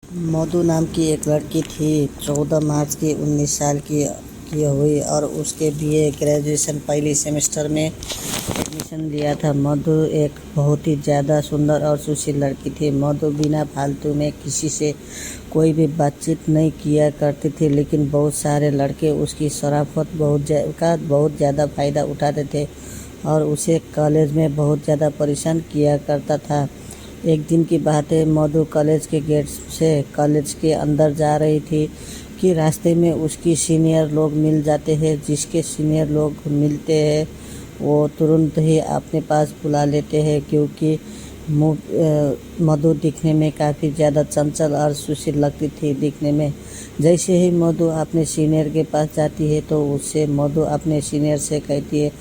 मधु नाम की एक लड़की थी। 14 मार्च की 19 साल की हुई और उसके बीए ग्रेजुएशन पहली सेमेस्टर में एडमिशन लिया था। मधु एक बहुत ही ज़्यादा सुंदर और सुशील लड़की थी। मधु बिना फालतू में किसी से कोई भी बातचीत नहीं किया करती थी, लेकिन बहुत सारे लड़के उसकी शराफत बहुत ज़्यादा फ़ायदा उठाते थे और उसे कॉलेज में बहुत ज़्यादा परेशान किया करता था। एक दिन की बात है, मधु कॉलेज के गेट से कॉलेज के अंदर जा रही थी कि रास्ते में उसकी सीनियर लोग मिल जाते हैं। जिसके सीनियर लोग मिलते हैं वो तुरंत ही अपने पास बुला लेते हैं, क्योंकि मधु दिखने में काफ़ी ज़्यादा चंचल और सुशील लगती थी दिखने में। जैसे ही मधु अपने सीनियर के पास जाती है तो उससे मधु अपने सीनियर से कहती है,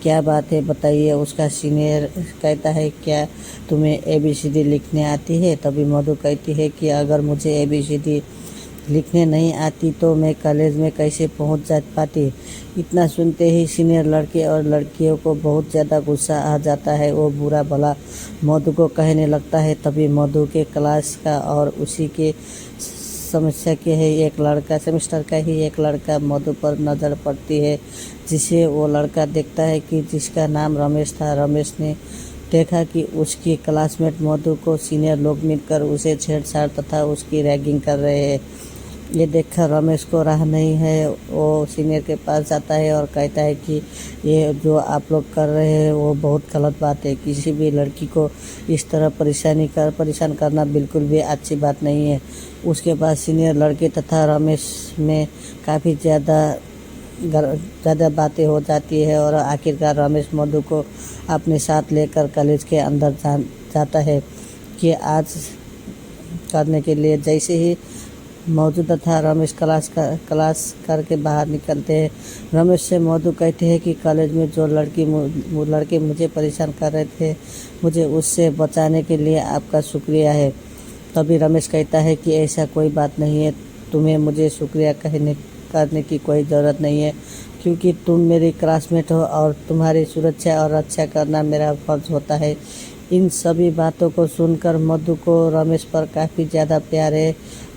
क्या बात है बताइए। उसका सीनियर कहता है, क्या तुम्हें ABCD लिखने आती है? तभी मधु कहती है कि अगर मुझे ABCD लिखने नहीं आती तो मैं कॉलेज में कैसे पहुंच जा पाती। इतना सुनते ही सीनियर लड़के और लड़कियों को बहुत ज़्यादा गुस्सा आ जाता है। वो बुरा भला मधु को कहने लगता है। तभी मधु के क्लास का और उसी के समस्या के है एक लड़का, सेमेस्टर का ही एक लड़का मधु पर नज़र पड़ती है, जिसे वो लड़का देखता है कि जिसका नाम रमेश था। रमेश ने देखा कि उसकी क्लासमेट मधु को सीनियर लोग मिलकर उसे छेड़छाड़ तथा उसकी रैगिंग कर रहे हैं। ये देखकर रमेश को राह नहीं है, वो सीनियर के पास जाता है और कहता है कि ये जो आप लोग कर रहे हैं वो बहुत गलत बात है। किसी भी लड़की को इस तरह परेशान करना बिल्कुल भी अच्छी बात नहीं है। उसके बाद सीनियर लड़के तथा रमेश में काफ़ी ज़्यादा बातें हो जाती है और आखिरकार रमेश मधु को अपने साथ लेकर कॉलेज के अंदर जाता है कि आज करने के लिए। जैसे ही मधु तथा रमेश क्लास करके बाहर निकलते हैं, रमेश से मधु कहते हैं कि कॉलेज में जो लड़के मुझे परेशान कर रहे थे, मुझे उससे बचाने के लिए आपका शुक्रिया है। तभी रमेश कहता है कि ऐसा कोई बात नहीं है, तुम्हें मुझे शुक्रिया करने की कोई ज़रूरत नहीं है, क्योंकि तुम मेरी क्लासमेट हो और तुम्हारी सुरक्षा और रक्षा करना मेरा फर्ज होता है। इन सभी बातों को सुनकर मधु को रमेश पर काफ़ी ज़्यादा प्यार है,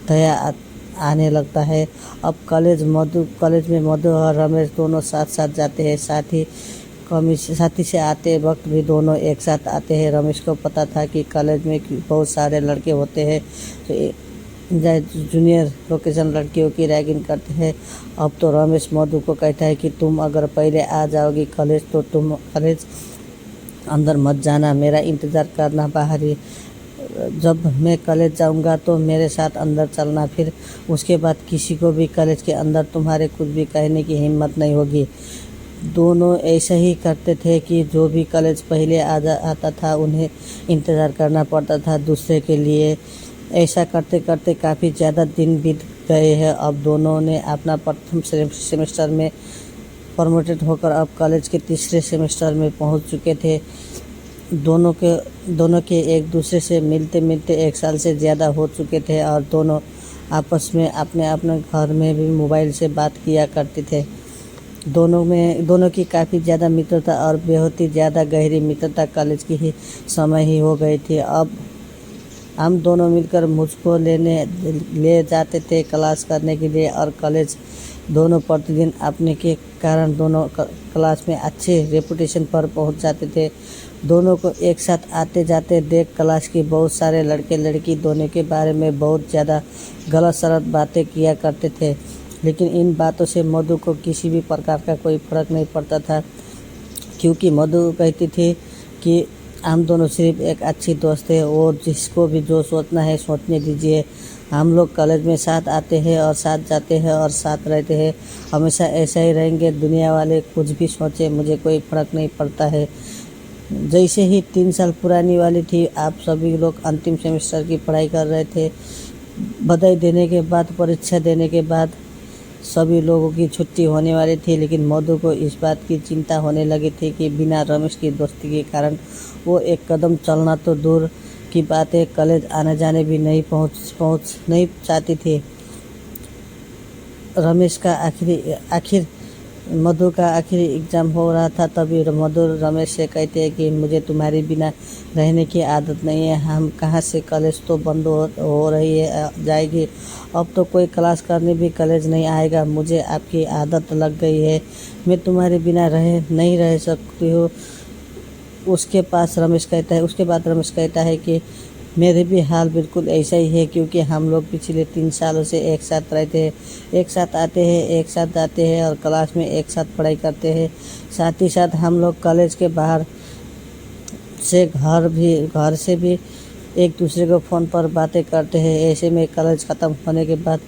दया आने लगता है। अब कॉलेज में मधु और रमेश दोनों साथ साथ जाते हैं। साथी से आते वक्त भी दोनों एक साथ आते हैं। रमेश को पता था कि कॉलेज में बहुत सारे लड़के होते हैं तो जूनियर लोकेशन लड़कियों की रैगिंग करते हैं। अब तो रमेश मधु को कहता है कि तुम अगर पहले आ जाओगी कॉलेज तो तुम कॉलेज अंदर मत जाना, मेरा इंतज़ार करना बाहर ही। जब मैं कॉलेज जाऊंगा तो मेरे साथ अंदर चलना, फिर उसके बाद किसी को भी कॉलेज के अंदर तुम्हारे कुछ भी कहने की हिम्मत नहीं होगी। दोनों ऐसा ही करते थे कि जो भी कॉलेज पहले आता था उन्हें इंतज़ार करना पड़ता था दूसरे के लिए। ऐसा करते करते काफ़ी ज़्यादा दिन बीत गए हैं। अब दोनों ने अपना प्रथम सेमेस्टर में प्रमोटेड होकर अब कॉलेज के तीसरे सेमेस्टर में पहुंच चुके थे। दोनों के एक दूसरे से मिलते मिलते 1 साल से ज़्यादा हो चुके थे और दोनों आपस में अपने अपने घर में भी मोबाइल से बात किया करते थे। दोनों की काफ़ी ज़्यादा मित्रता और बहुत ही ज़्यादा गहरी मित्रता कॉलेज की ही समय ही हो गई थी। अब हम दोनों मिलकर मुझको ले जाते थे क्लास करने के लिए और कॉलेज दोनों प्रतिदिन अपने के कारण दोनों क्लास में अच्छे रेपुटेशन पर पहुंच जाते थे। दोनों को एक साथ आते जाते देख क्लास की बहुत सारे लड़के लड़की दोनों के बारे में बहुत ज़्यादा गलत सलत बातें किया करते थे, लेकिन इन बातों से मधु को किसी भी प्रकार का कोई फर्क नहीं पड़ता था, क्योंकि मधु कहती थी कि हम दोनों सिर्फ एक अच्छी दोस्त है और जिसको भी जो सोचना है सोचने दीजिए। हम लोग कॉलेज में साथ आते हैं और साथ जाते हैं और साथ रहते हैं, हमेशा ऐसा ही रहेंगे। दुनिया वाले कुछ भी सोचे, मुझे कोई फ़र्क नहीं पड़ता है। जैसे ही 3 साल पुरानी वाली थी, आप सभी लोग अंतिम सेमेस्टर की पढ़ाई कर रहे थे। बधाई देने के बाद, परीक्षा देने के बाद सभी लोगों की छुट्टी होने वाली थी, लेकिन मधु को इस बात की चिंता होने लगी थी कि बिना रमेश की दोस्ती के कारण वो एक कदम चलना तो दूर की बात है, कॉलेज आने जाने भी नहीं पहुंच नहीं चाहती थी। रमेश का आखिर मधु का आखिरी एग्ज़ाम हो रहा था, तभी मधु रमेश से कहते हैं कि मुझे तुम्हारे बिना रहने की आदत नहीं है। हम कहाँ से, कॉलेज तो बंद हो रही है जाएगी, अब तो कोई क्लास करने भी कॉलेज नहीं आएगा। मुझे आपकी आदत लग गई है, मैं तुम्हारे बिना नहीं रह सकती हूँ। उसके बाद रमेश कहता है कि मेरे भी हाल बिल्कुल ऐसा ही है, क्योंकि हम लोग पिछले 3 सालों से एक साथ रहते हैं, एक साथ आते हैं, एक साथ जाते हैं और क्लास में एक साथ पढ़ाई करते हैं। साथ ही साथ हम लोग कॉलेज के बाहर से घर से भी एक दूसरे को फ़ोन पर बातें करते हैं। ऐसे में कॉलेज ख़त्म होने के बाद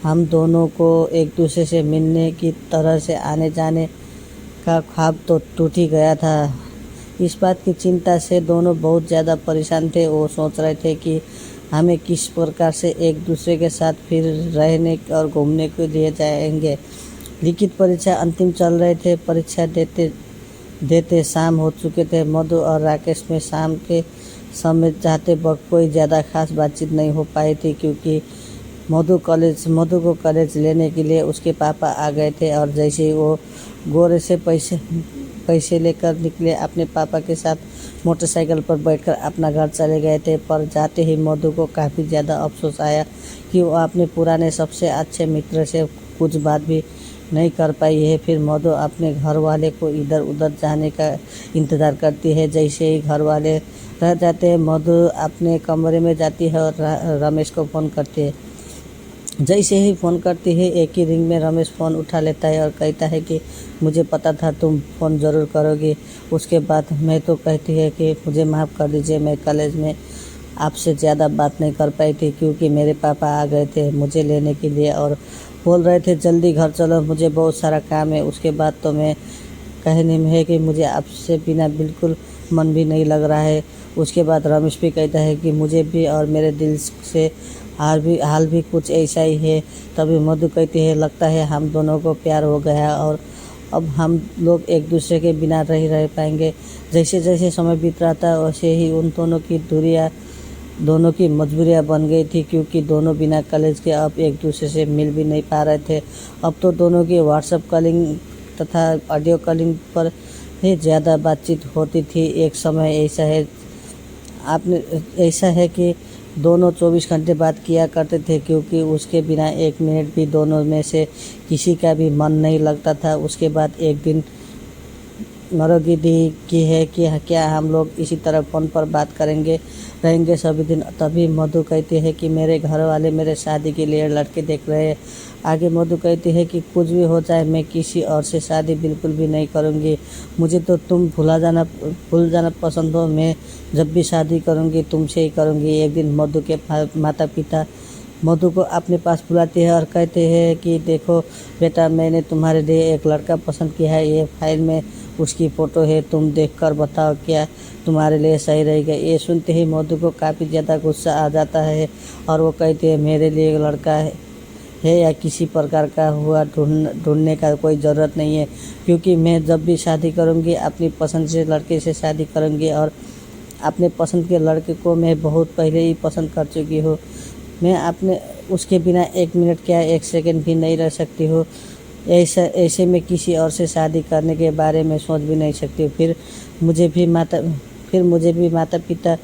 हम दोनों को एक दूसरे से मिलने की तरह से आने जाने का ख्वाब तो टूट ही गया था। इस बात की चिंता से दोनों बहुत ज़्यादा परेशान थे। वो सोच रहे थे कि हमें किस प्रकार से एक दूसरे के साथ फिर रहने और घूमने के लिए जाएंगे। लिखित परीक्षा अंतिम चल रहे थे। परीक्षा देते देते शाम हो चुके थे। मधु और राकेश में शाम के समय चाहते वक्त कोई ज़्यादा खास बातचीत नहीं हो पाई थी, क्योंकि मधु को कॉलेज लेने के लिए उसके पापा आ गए थे। और जैसे ही वो गोरे से पैसे लेकर निकले, अपने पापा के साथ मोटरसाइकिल पर बैठकर अपना घर चले गए थे। पर जाते ही मधु को काफ़ी ज़्यादा अफसोस आया कि वो अपने पुराने सबसे अच्छे मित्र से कुछ बात भी नहीं कर पाई है। फिर मधु अपने घर वाले को इधर उधर जाने का इंतज़ार करती है। जैसे ही घर वाले रह जाते हैं, मधु अपने कमरे में जाती है और रमेश को फ़ोन करती है। जैसे ही फ़ोन करती है, एक ही रिंग में रमेश फ़ोन उठा लेता है और कहता है कि मुझे पता था तुम फ़ोन ज़रूर करोगी। उसके बाद मैं तो कहती है कि मुझे माफ़ कर दीजिए, मैं कॉलेज में आपसे ज़्यादा बात नहीं कर पाई थी, क्योंकि मेरे पापा आ गए थे मुझे लेने के लिए और बोल रहे थे जल्दी घर चलो, मुझे बहुत सारा काम है। उसके बाद तो मैं कहने में है कि मुझे आपसे बिना बिल्कुल मन भी नहीं लग रहा है। उसके बाद रमेश भी कहता है कि मुझे भी और मेरे दिल से हाल भी कुछ ऐसा ही है। तभी मधु कहती है लगता है हम दोनों को प्यार हो गया और अब हम लोग एक दूसरे के बिना नहीं रह पाएंगे। जैसे जैसे समय बीत रहा था, वैसे ही उन दोनों की मजबूरियाँ बन गई थी, क्योंकि दोनों बिना कॉलेज के अब एक दूसरे से मिल भी नहीं पा रहे थे। अब तो दोनों की व्हाट्सएप कॉलिंग तथा ऑडियो कॉलिंग पर ही ज़्यादा बातचीत होती थी। एक समय ऐसा है कि दोनों 24 घंटे बात किया करते थे, क्योंकि उसके बिना एक मिनट भी दोनों में से किसी का भी मन नहीं लगता था। उसके बाद एक दिन नौरंगी दी की है कि क्या हम लोग इसी तरह फ़ोन पर बात रहेंगे सभी दिन। तभी मधु कहती है कि मेरे घर वाले मेरे शादी के लिए लड़के देख रहे हैं। आगे मधु कहती है कि कुछ भी हो जाए, मैं किसी और से शादी बिल्कुल भी नहीं करूँगी। मुझे तो तुम भूल जाना पसंद हो। मैं जब भी शादी करूँगी तुमसे ही करूँगी। एक दिन मधु के माता पिता मधु को अपने पास बुलाते हैं और कहते हैं कि देखो बेटा, मैंने तुम्हारे लिए एक लड़का पसंद किया है। ये फाइल में उसकी फ़ोटो है, तुम देखकर बताओ क्या तुम्हारे लिए सही रहेगा। ये सुनते ही मधु को काफ़ी ज़्यादा गुस्सा आ जाता है और वो कहते हैं मेरे लिए एक लड़का है या किसी प्रकार का हुआ ढूंढने का कोई ज़रूरत नहीं है, क्योंकि मैं जब भी शादी करूँगी अपनी पसंद से लड़के से शादी करूँगी और अपने पसंद के लड़के को मैं बहुत पहले ही पसंद कर चुकी हूँ। मैं उसके बिना एक मिनट क्या एक सेकंड भी नहीं रह सकती हूँ। ऐसे में किसी और से शादी करने के बारे में सोच भी नहीं सकती। फिर मुझे भी माता पिता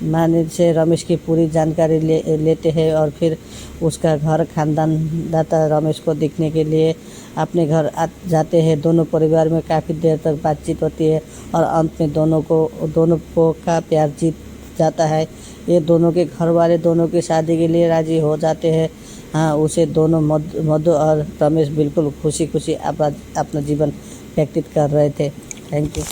माने से रमेश की पूरी जानकारी लेते हैं और फिर उसका घर खानदान दाता रमेश को देखने के लिए अपने घर जाते हैं। दोनों परिवार में काफ़ी देर तक बातचीत होती है और अंत में दोनों को का प्यार जीत जाता है। ये दोनों के घर वाले दोनों की शादी के लिए राज़ी हो जाते हैं। हाँ, उसे दोनों मधु और रमेश बिल्कुल खुशी खुशी अपना जीवन व्यतीत कर रहे थे। Thank you.